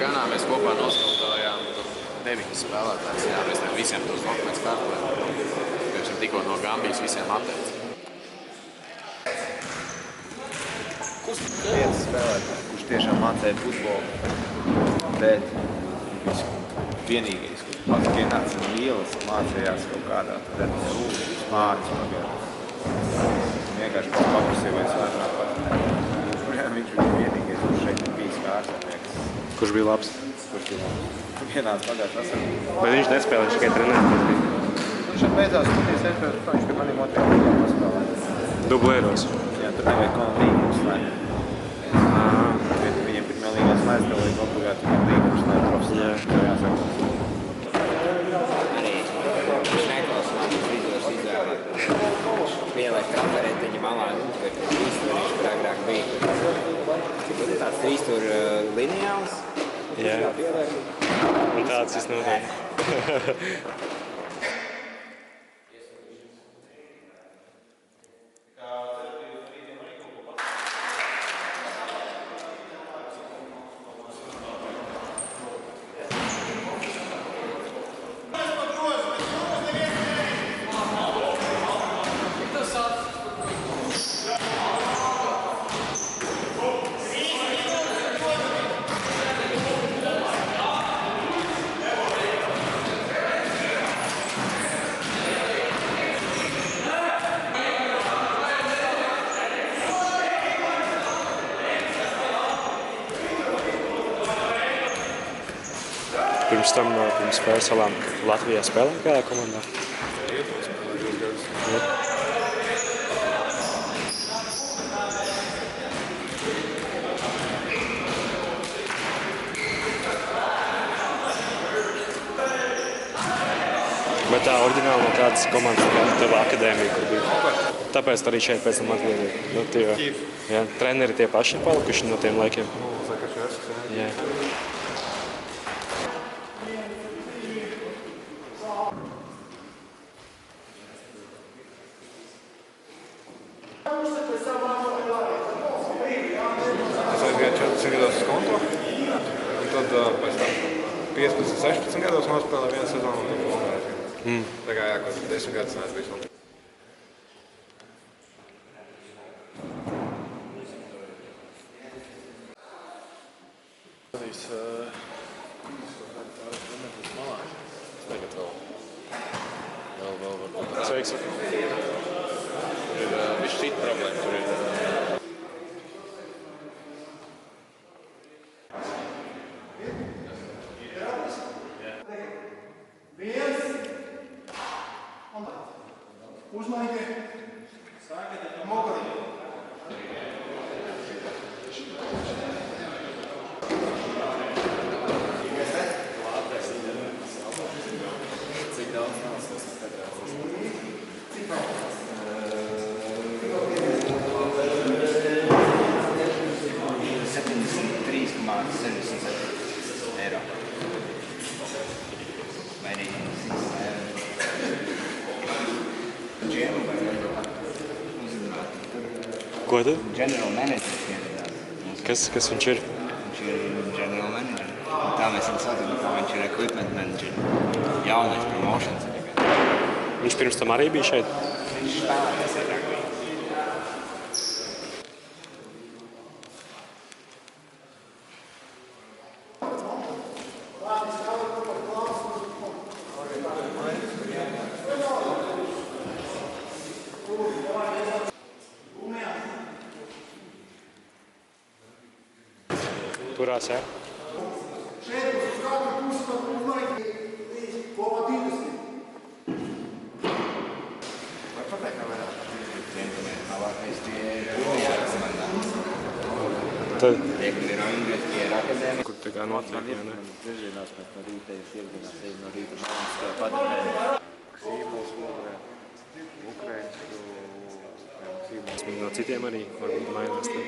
Ganā mēs kopā noskautājām 9 spēlētājus. Jā, mēs tam visiem tos dokumentus kārtojam. Mēs jau tikko no Gambijas visiem atteic. Viens spēlētājs, kurš tiešām mācīja futbolu, bet vienīgais, kurš pats ienāca no ielas, mācījās kaut kādā mājas pagājušajā. Vienkārši pats paprasīja, vai es varu nākt. Viņš bija vienīgais, kurš šeit bijis kā ārsarnieks. Kurš bija labs? Vienāds pagājušajā vasarā. Bet viņš nespēlēja, tikai trenēja. Viņš beidzās studijas aizpēc, viņš pie maniem otrajā līgā paspēlēja. Dublēros. Jā, tur nevajag kaut līgumus slēgt. Viņiem pirmajā līgā slēdz, tev vajag obligāti viņam līgumus slēgt profesionāli. Arī viņš neklausās, viņš izvērs izvēlēt. Viņš pieliek traferentiņu malā, bet īstenībā viņš agrāk bija. Tur ir tāds 3-tur lineāls. Jā. Un tāds es noteikti. Pirms tam, pirms spēlēm Latvijā spēlēja kādā komandā? Jā. Bet tā oriģināli no kādas komandas, kā tava akadēmija, kur bija? Tāpēc arī šeit pēc tam atgriezīja. Jā, treneri tie paši palikuši no tiem laikiem? Jā. Es aizgāju 14 gados uz kontru, un tad pēc tam 15, 16 gados nospēlēju vienu sezonu un tad nomērēju. Tā kā jā, kaut 10 gadus neesmu bijis vēl. Sveiks. Tur ir viss cita problēma. Tur ir Ko tu? General manager ieradās. Kas viņš ir? Viņš ir general manager. Un tā mēs viņu saucam, kā viņš ir equipment manager. Jaunais promotions. Viņš pirms tam arī bija šeit? Viņš spēlētājs agrāk bija. Turās, jā? Šeit uz katru pusi pat uzlaik kopā 20. Var pateikt, kā vairāk? Labākais tie ir pirmajā komandā. Tad, Tie, kur ir Angļas, tie ir akadēmija. kur tā kā notiek, jā, ne? Dažādās pēc no rīta ieradinās tevi no rīta mājas, kā padomē. Sīmols, Ukraiņas, Sīmols. No citiem arī varbūt mainās tad.